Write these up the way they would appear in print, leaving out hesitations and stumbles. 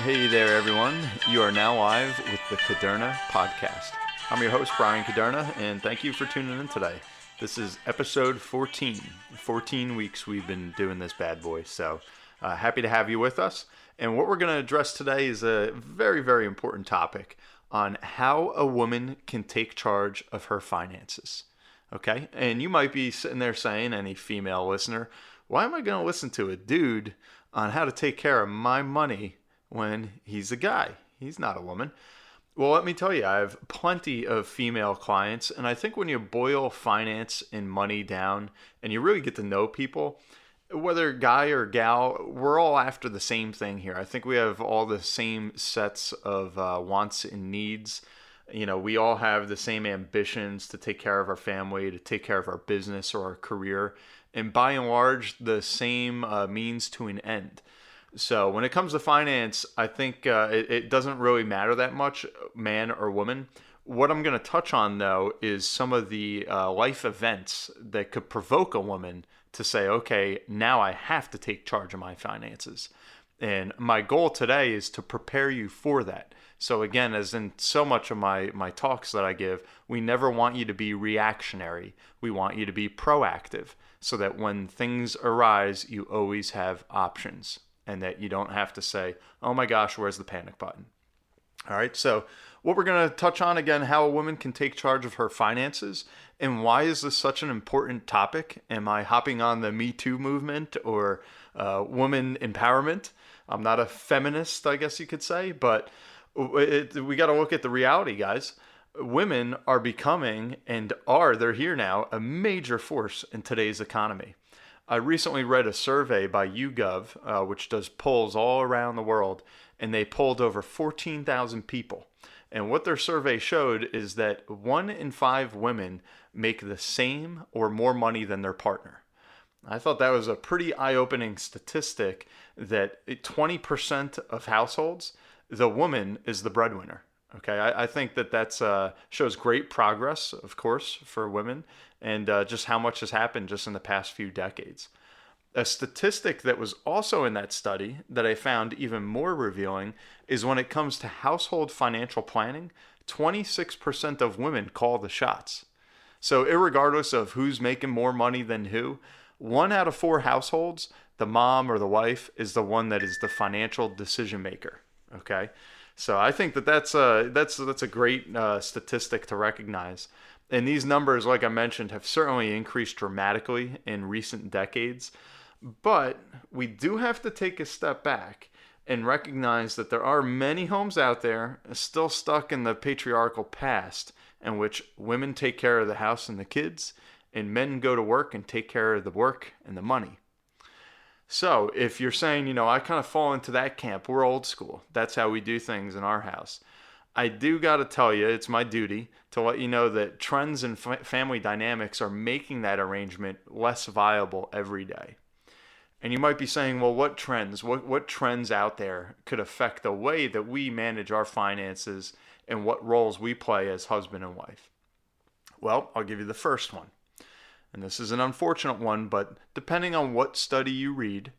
Hey there, everyone. You are now live with the Caderna podcast. I'm your host, Brian Caderna, and thank you for tuning in today. This is episode 14. 14 weeks we've been doing this bad boy, so happy to have you with us. And what we're going to address today is a very, very important topic on how a woman can take charge of her finances. Okay? And you might be sitting there saying, any female listener, why am I going to listen to a dude on how to take care of my money when he's a guy? He's not a woman. Well, let me tell you, I have plenty of female clients, and I think when you boil finance and money down and you really get to know people, whether guy or gal, we're all after the same thing here. I think we have all the same sets of wants and needs. You know, we all have the same ambitions to take care of our family, to take care of our business or our career, and by and large, the same means to an end. So when it comes to finance, I think it doesn't really matter that much, man or woman. What I'm going to touch on, though, is some of the life events that could provoke a woman to say, okay, now I have to take charge of my finances. And my goal today is to prepare you for that. So again, as in so much of my talks that I give, we never want you to be reactionary. We want you to be proactive so that when things arise, you always have options and that you don't have to say, oh my gosh, where's the panic button? All right, so what we're going to touch on again, how a woman can take charge of her finances, and why is this such an important topic? Am I hopping on the Me Too movement or woman empowerment? I'm not a feminist, I guess you could say, but we got to look at the reality, guys. Women are becoming they're here now, a major force in today's economy. I recently read a survey by YouGov, which does polls all around the world, and they polled over 14,000 people. And what their survey showed is that 1 in 5 women make the same or more money than their partner. I thought that was a pretty eye-opening statistic that 20% of households, the woman is the breadwinner. Okay, I think that shows great progress, of course, for women, and just how much has happened just in the past few decades. A statistic that was also in that study that I found even more revealing is when it comes to household financial planning, 26% of women call the shots. So irregardless of who's making more money than who, 1 out of 4 households, the mom or the wife is the one that is the financial decision maker. Okay, so I think that's a great statistic to recognize. And these numbers, like I mentioned, have certainly increased dramatically in recent decades. But we do have to take a step back and recognize that there are many homes out there still stuck in the patriarchal past in which women take care of the house and the kids, and men go to work and take care of the work and the money. So if you're saying, I kind of fall into that camp, we're old school. That's how we do things in our house. I do got to tell you, it's my duty to let you know that trends in family dynamics are making that arrangement less viable every day. And you might be saying, well, what trends? What trends out there could affect the way that we manage our finances and what roles we play as husband and wife? Well, I'll give you the first one. And this is an unfortunate one, but depending on what study you read,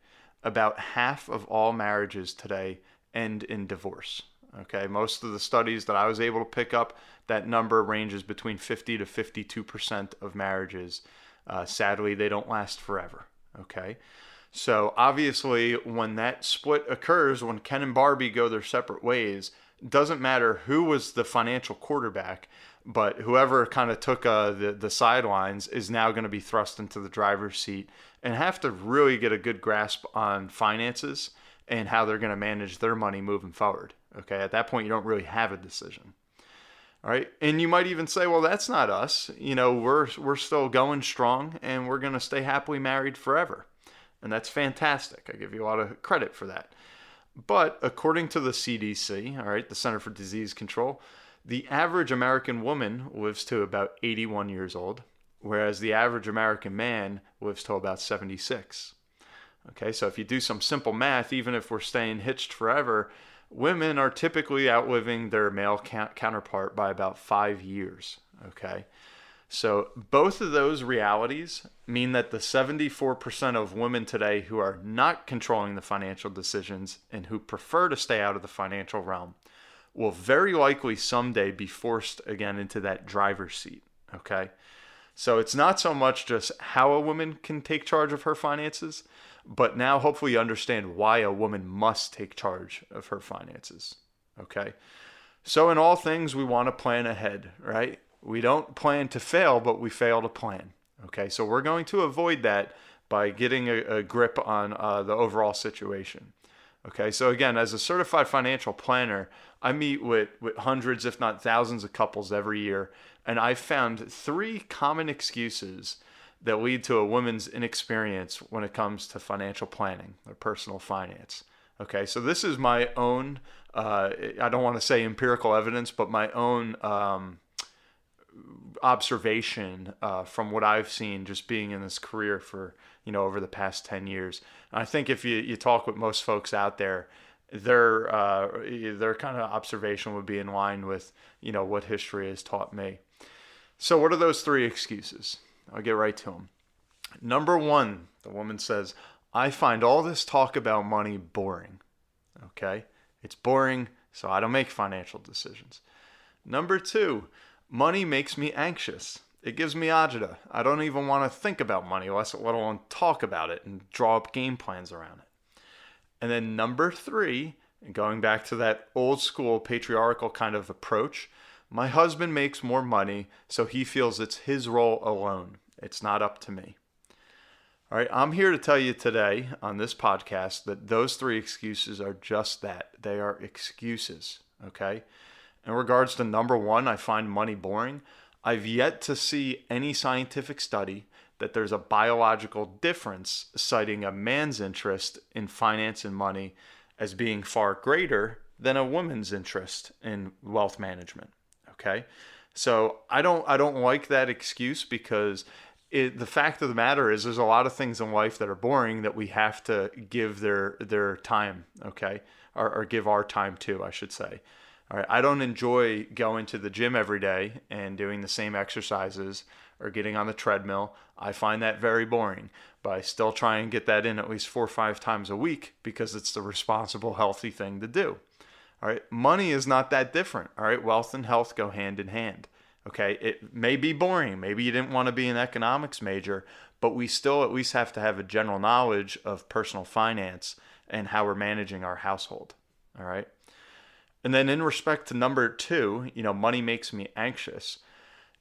about half of all marriages today end in divorce. Okay, most of the studies that I was able to pick up, that number ranges between 50 to 52% of marriages. Sadly, they don't last forever. Okay, so obviously when that split occurs, when Ken and Barbie go their separate ways, doesn't matter who was the financial quarterback, but whoever kind of took the sidelines is now going to be thrust into the driver's seat and have to really get a good grasp on finances and how they're going to manage their money moving forward. Okay, at that point, you don't really have a decision. All right, and you might even say, well, that's not us. We're still going strong and we're going to stay happily married forever. And that's fantastic. I give you a lot of credit for that. But according to the CDC, all right, the Center for Disease Control, the average American woman lives to about 81 years old, whereas the average American man lives to about 76. Okay, so if you do some simple math, even if we're staying hitched forever, women are typically outliving their male counterpart by about 5 years. Okay, So both of those realities mean that the 74% of women today who are not controlling the financial decisions and who prefer to stay out of the financial realm will very likely someday be forced again into that driver's seat. Okay. So it's not so much just how a woman can take charge of her finances, but now hopefully you understand why a woman must take charge of her finances. Okay. So in all things, we want to plan ahead, right? We don't plan to fail, but we fail to plan. Okay, so we're going to avoid that by getting a grip on the overall situation. Okay, so again, as a certified financial planner, I meet with hundreds, if not thousands, of couples every year, and I've found 3 common excuses that lead to a woman's inexperience when it comes to financial planning or personal finance. Okay, so this is my own, I don't want to say empirical evidence, but my own observation from what I've seen just being in this career for, over the past 10 years. And I think if you talk with most folks out there, their kind of observation would be in line with, what history has taught me. So what are those 3 excuses? I'll get right to them. Number 1, the woman says, I find all this talk about money boring. Okay? It's boring, so I don't make financial decisions. Number 2, money makes me anxious. It gives me agita. I don't even want to think about money, let alone talk about it and draw up game plans around it. And then number 3, going back to that old school patriarchal kind of approach, my husband makes more money, so he feels it's his role alone. It's not up to me. All right, I'm here to tell you today on this podcast that those 3 excuses are just that. They are excuses, okay? In regards to number 1, I find money boring. I've yet to see any scientific study that there's a biological difference citing a man's interest in finance and money as being far greater than a woman's interest in wealth management, okay? So I don't like that excuse because the fact of the matter is there's a lot of things in life that are boring that we have to give their time, okay? Or give our time to, I should say. All right, I don't enjoy going to the gym every day and doing the same exercises or getting on the treadmill. I find that very boring, but I still try and get that in at least 4 or 5 times a week because it's the responsible, healthy thing to do. All right, money is not that different. All right, wealth and health go hand in hand. Okay, it may be boring. Maybe you didn't want to be an economics major, but we still at least have to have a general knowledge of personal finance and how we're managing our household. All right. And then in respect to number 2, money makes me anxious.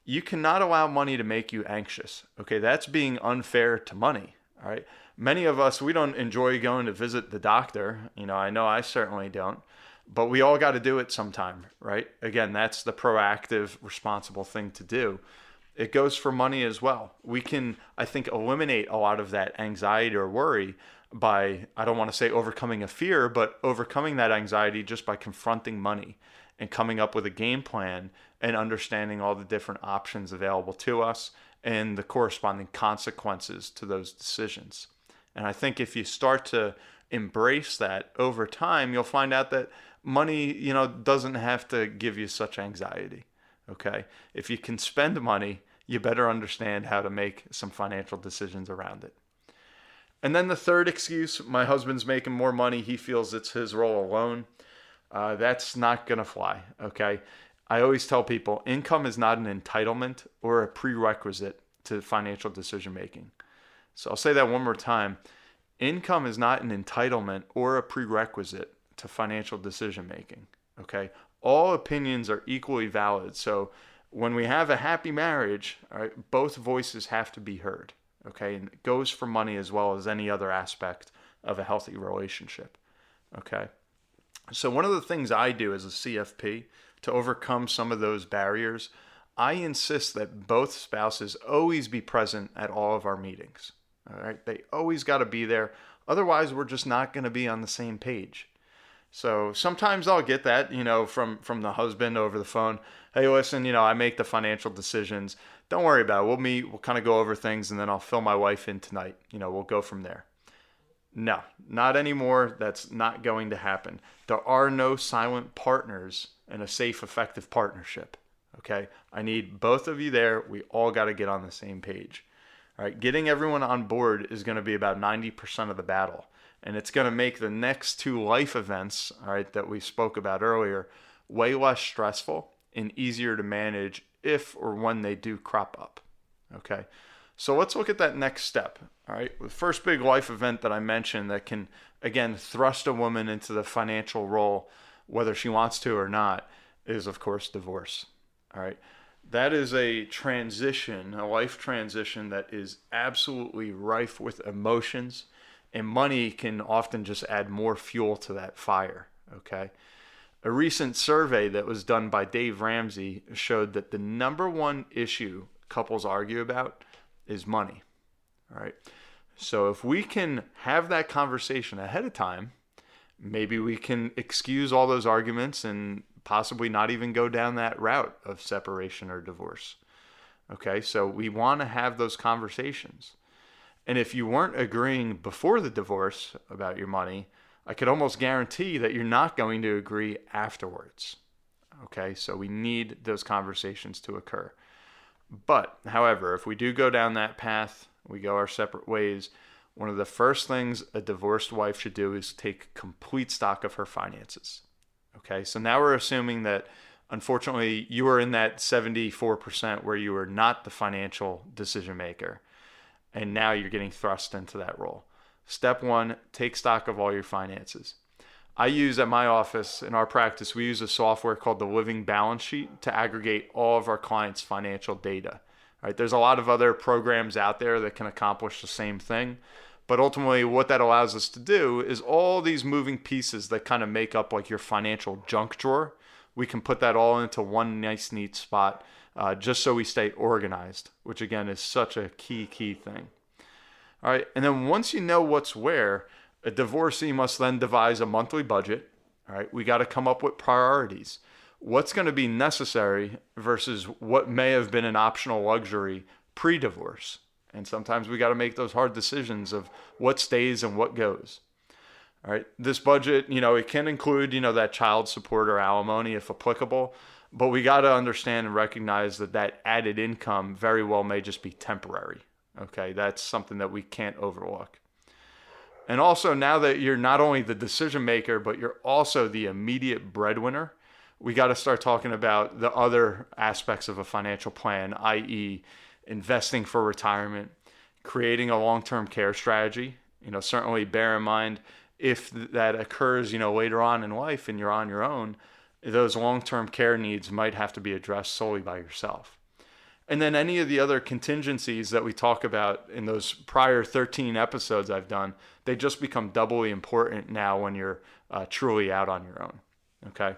You cannot allow money to make you anxious. Okay, that's being unfair to money. All right. Many of us, we don't enjoy going to visit the doctor. I know I certainly don't. But we all got to do it sometime, right? Again, that's the proactive, responsible thing to do. It goes for money as well. We can, I think, eliminate a lot of that anxiety or worry by, I don't want to say overcoming a fear, but overcoming that anxiety just by confronting money and coming up with a game plan and understanding all the different options available to us and the corresponding consequences to those decisions. And I think if you start to embrace that over time, you'll find out that money, doesn't have to give you such anxiety, okay? If you can spend money, you better understand how to make some financial decisions around it. And then the third excuse, my husband's making more money, he feels it's his role alone. That's not going to fly, okay? I always tell people, income is not an entitlement or a prerequisite to financial decision making. So I'll say that one more time. Income is not an entitlement or a prerequisite to financial decision making, okay? All opinions are equally valid. So when we have a happy marriage, all right, both voices have to be heard, okay? And it goes for money as well as any other aspect of a healthy relationship, okay? So one of the things I do as a CFP to overcome some of those barriers, I insist that both spouses always be present at all of our meetings, all right? They always got to be there. Otherwise, we're just not going to be on the same page. So sometimes I'll get that, from the husband over the phone. Hey, listen, I make the financial decisions. Don't worry about it. We'll meet. We'll kind of go over things, and then I'll fill my wife in tonight. We'll go from there. No, not anymore. That's not going to happen. There are no silent partners in a safe, effective partnership. Okay, I need both of you there. We all got to get on the same page. All right, getting everyone on board is going to be about 90% of the battle. And it's going to make the next two life events, all right, that we spoke about earlier, way less stressful and easier to manage if or when they do crop up. Okay, so let's look at that next step. All right, the first big life event that I mentioned that can, again, thrust a woman into the financial role, whether she wants to or not, is, of course, divorce. All right. That is a transition, a life transition that is absolutely rife with emotions, and money can often just add more fuel to that fire. Okay. A recent survey that was done by Dave Ramsey showed that the number one issue couples argue about is money. All right. So if we can have that conversation ahead of time, maybe we can excuse all those arguments and possibly not even go down that route of separation or divorce. Okay, so we want to have those conversations. And if you weren't agreeing before the divorce about your money, I could almost guarantee that you're not going to agree afterwards. Okay, so we need those conversations to occur. But, however, if we do go down that path, we go our separate ways, one of the first things a divorced wife should do is take complete stock of her finances. Okay, so now we're assuming that, unfortunately, you are in that 74% where you are not the financial decision maker, and now you're getting thrust into that role. Step one, take stock of all your finances. I use at my office, in our practice, we use a software called the Living Balance Sheet to aggregate all of our clients' financial data. All right, there's a lot of other programs out there that can accomplish the same thing. But ultimately, what that allows us to do is all these moving pieces that kind of make up like your financial junk drawer, we can put that all into one nice, neat spot just so we stay organized, which again is such a key thing. All right, and then once you know what's where, a divorcee must then devise a monthly budget. All right, we got to come up with priorities. What's going to be necessary versus what may have been an optional luxury pre-divorce. And sometimes we got to make those hard decisions of what stays and what goes. All right. This budget, it can include, that child support or alimony if applicable, but we got to understand and recognize that added income very well may just be temporary. Okay. That's something that we can't overlook. And also, now that you're not only the decision maker, but you're also the immediate breadwinner, we got to start talking about the other aspects of a financial plan, i.e., investing for retirement, creating a long-term care strategy. Certainly bear in mind if that occurs, later on in life and you're on your own, those long-term care needs might have to be addressed solely by yourself. And then any of the other contingencies that we talk about in those prior 13 episodes I've done, they just become doubly important now when you're truly out on your own. Okay.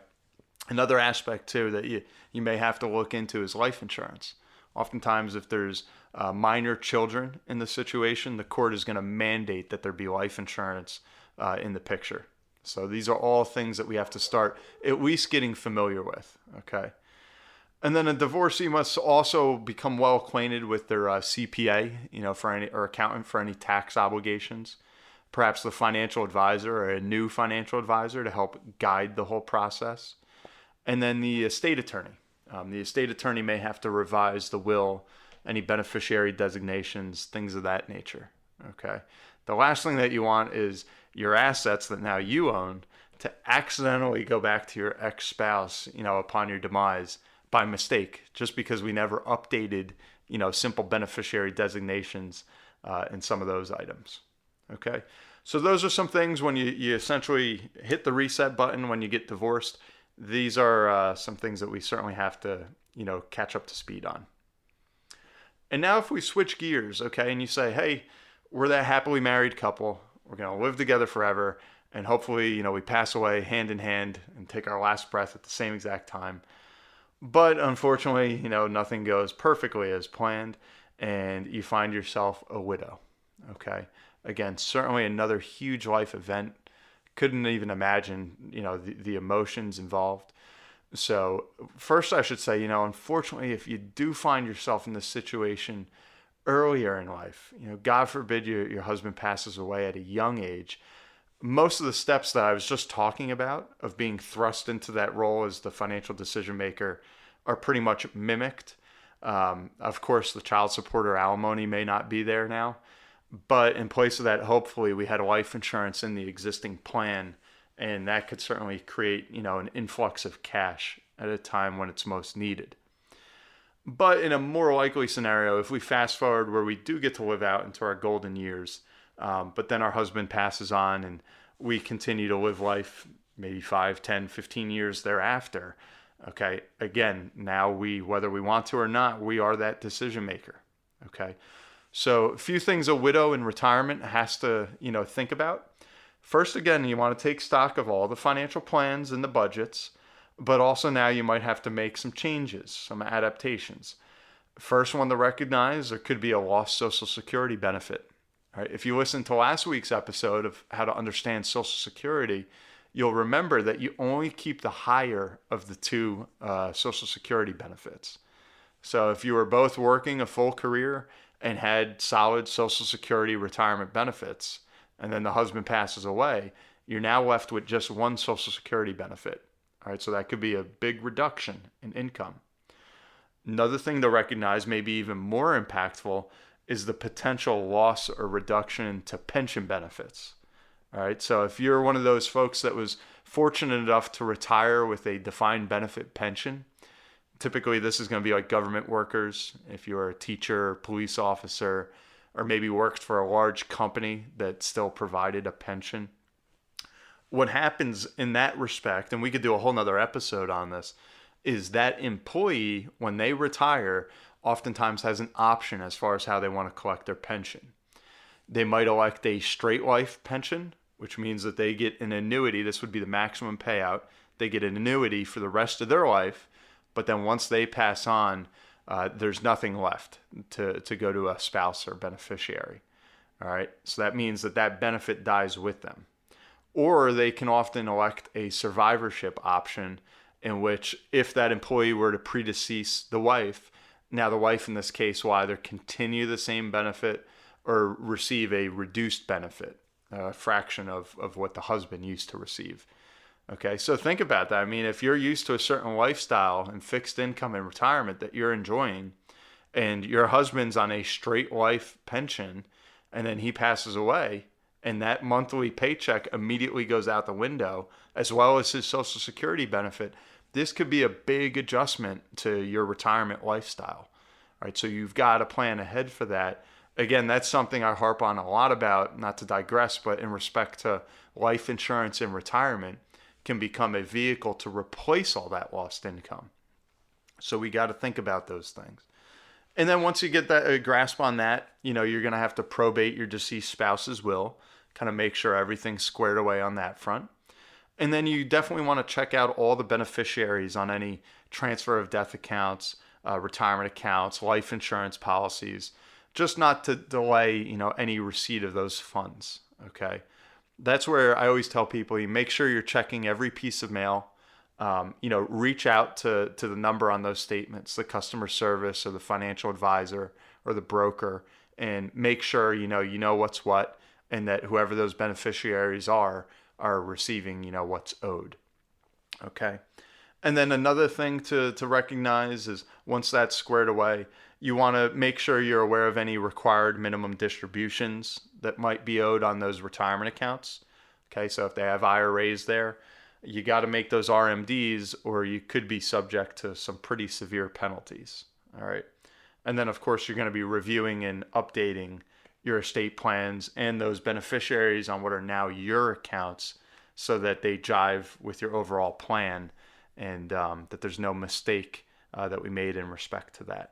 Another aspect too that you may have to look into is life insurance. Oftentimes, if there's minor children in the situation, the court is going to mandate that there be life insurance in the picture. So these are all things that we have to start at least getting familiar with, okay? And then a divorcee must also become well acquainted with their CPA, for any or accountant for any tax obligations. Perhaps the financial advisor or a new financial advisor to help guide the whole process. And then the estate attorney. The estate attorney may have to revise the will, any beneficiary designations, things of that nature. Okay. The last thing that you want is your assets that now you own to accidentally go back to your ex-spouse, upon your demise by mistake, just because we never updated, simple beneficiary designations in some of those items. Okay. So those are some things when you essentially hit the reset button when you get divorced. These are some things that we certainly have to, catch up to speed on. And now if we switch gears, okay, and you say, hey, we're that happily married couple. We're going to live together forever. And hopefully, we pass away hand in hand and take our last breath at the same exact time. But unfortunately, nothing goes perfectly as planned. And you find yourself a widow. Okay. Again, certainly another huge life event. Couldn't even imagine, the emotions involved. So first I should say, unfortunately, if you do find yourself in this situation earlier in life, God forbid your husband passes away at a young age, most of the steps that I was just talking about of being thrust into that role as the financial decision maker are pretty much mimicked. Of course, the child support or alimony may not be there now, but in place of that, hopefully we had life insurance in the existing plan, and that could certainly create, an influx of cash at a time when it's most needed. But in a more likely scenario, if we fast forward where we do get to live out into our golden years, but then our husband passes on and we continue to live life maybe 5, 10, 15 years thereafter, okay, again, now whether we want to or not, we are that decision maker, okay? So a few things a widow in retirement has to, think about. First, again, you want to take stock of all the financial plans and the budgets, but also now you might have to make some changes, some adaptations. First one to recognize, there could be a lost Social Security benefit. All right, if you listen to last week's episode of how to understand Social Security, you'll remember that you only keep the higher of the two Social Security benefits. So if you were both working a full career and had solid Social Security retirement benefits, and then the husband passes away, you're now left with just one Social Security benefit. All right, so that could be a big reduction in income. Another thing to recognize, maybe even more impactful, is the potential loss or reduction to pension benefits. All right, so if you're one of those folks that was fortunate enough to retire with a defined benefit pension, typically this is going to be like government workers. If you're a teacher, police officer, or maybe worked for a large company that still provided a pension, what happens in that respect, and we could do a whole nother episode on this, is that employee, when they retire, oftentimes has an option as far as how they want to collect their pension. They might elect a straight life pension, which means that they get an annuity. This would be the maximum payout. They get an annuity for the rest of their life, but then once they pass on, there's nothing left to go to a spouse or beneficiary. All right, so that means that benefit dies with them. Or they can often elect a survivorship option in which if that employee were to predecease the wife, now the wife in this case will either continue the same benefit or receive a reduced benefit, a fraction of what the husband used to receive. Okay, so think about that. I mean, if you're used to a certain lifestyle and fixed income in retirement that you're enjoying, and your husband's on a straight life pension, and then he passes away, and that monthly paycheck immediately goes out the window, as well as his Social Security benefit, this could be a big adjustment to your retirement lifestyle. All right, so you've got to plan ahead for that. Again, that's something I harp on a lot about, not to digress, but in respect to life insurance in retirement can become a vehicle to replace all that lost income. So we got to think about those things. And then once you get that a grasp on that, you're going to have to probate your deceased spouse's will, kind of make sure everything's squared away on that front. And then you definitely want to check out all the beneficiaries on any transfer of death accounts, retirement accounts, life insurance policies, just not to delay, any receipt of those funds. Okay. That's where I always tell people, you make sure you're checking every piece of mail. Reach out to the number on those statements, the customer service or the financial advisor or the broker, and make sure you know what's what, and that whoever those beneficiaries are receiving what's owed. Okay. And then another thing to recognize is once that's squared away, you want to make sure you're aware of any required minimum distributions that might be owed on those retirement accounts. Okay, so if they have IRAs there, you got to make those RMDs or you could be subject to some pretty severe penalties. All right. And then, of course, you're going to be reviewing and updating your estate plans and those beneficiaries on what are now your accounts so that they jive with your overall plan and that there's no mistake that we made in respect to that.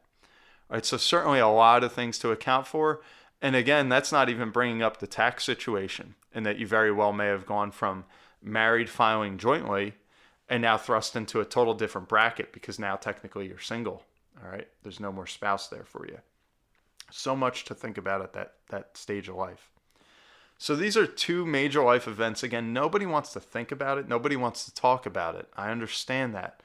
All right, so certainly a lot of things to account for. And again, that's not even bringing up the tax situation, and that you very well may have gone from married filing jointly and now thrust into a total different bracket because now technically you're single. All right, there's no more spouse there for you. So much to think about at that stage of life. So these are two major life events. Again, nobody wants to think about it. Nobody wants to talk about it. I understand that.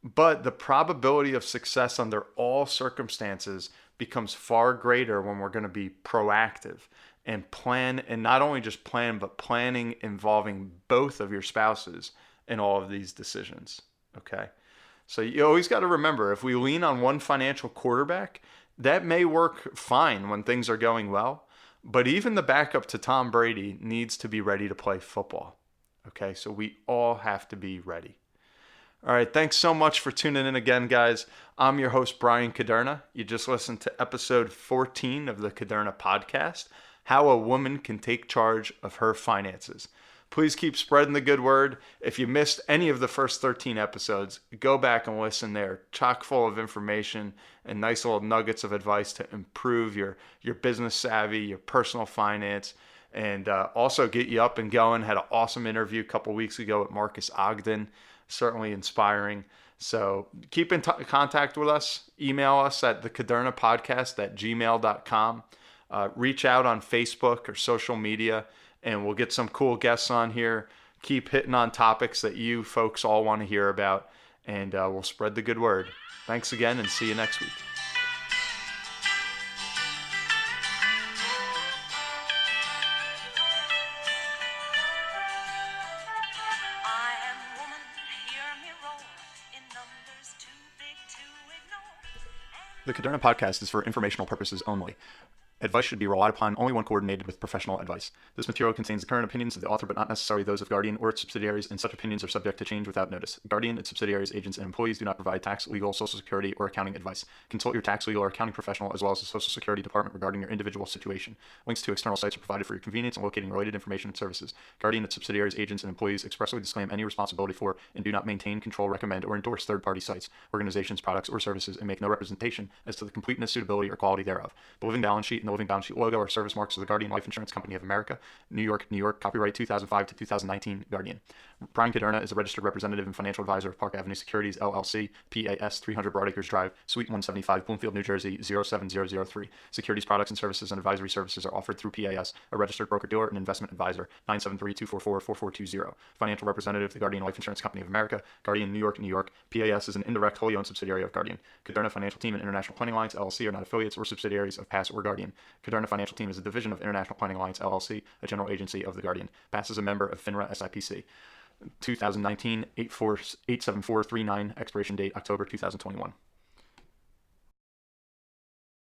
But the probability of success under all circumstances becomes far greater when we're going to be proactive and plan, and not only just plan, but planning involving both of your spouses in all of these decisions. Okay. So you always got to remember, if we lean on one financial quarterback, that may work fine when things are going well. But even the backup to Tom Brady needs to be ready to play football. Okay, so we all have to be ready. All right, thanks so much for tuning in again, guys. I'm your host, Brian Caderna. You just listened to episode 14 of the Caderna podcast, How a Woman Can Take Charge of Her Finances. Please keep spreading the good word. If you missed any of the first 13 episodes, go back and listen. They're chock full of information and nice little nuggets of advice to improve your business savvy, your personal finance, and also get you up and going. Had an awesome interview a couple weeks ago with Marcus Ogden. Certainly inspiring. So keep in contact with us. Email us at thecadernapodcast@gmail.com. Reach out on Facebook or social media, and we'll get some cool guests on here. Keep hitting on topics that you folks all want to hear about, and we'll spread the good word. Thanks again, and see you next week. The Caderna podcast is for informational purposes only. Advice should be relied upon only when coordinated with professional advice. This material contains the current opinions of the author, but not necessarily those of Guardian or its subsidiaries, and such opinions are subject to change without notice. Guardian, its subsidiaries, agents, and employees do not provide tax, legal, social security, or accounting advice. Consult your tax, legal, or accounting professional, as well as the Social Security Department regarding your individual situation. Links to external sites are provided for your convenience in locating related information and services. Guardian, its subsidiaries, agents, and employees expressly disclaim any responsibility for and do not maintain, control, recommend, or endorse third-party sites, organizations, products, or services, and make no representation as to the completeness, suitability, or quality thereof. The living balance sheet and the living balance sheet logo are service marks of the Guardian Life Insurance Company of America, New York, New York, copyright 2005 to 2019, Guardian. Brian Caderna is a registered representative and financial advisor of Park Avenue Securities, LLC, PAS 300 Broadacres Drive, Suite 175, Bloomfield, New Jersey, 07003. Securities products and services and advisory services are offered through PAS, a registered broker-dealer and investment advisor, 973-244-4420. Financial representative of the Guardian Life Insurance Company of America, Guardian, New York, New York. PAS is an indirect, wholly owned subsidiary of Guardian. Caderna Financial Team and International Planning Alliance, LLC are not affiliates or subsidiaries of PAS or Guardian. Caderna Financial Team is a division of International Planning Alliance, LLC, a general agency of the Guardian. PAS is a member of FINRA SIPC. 2019 87439, expiration date October 2021.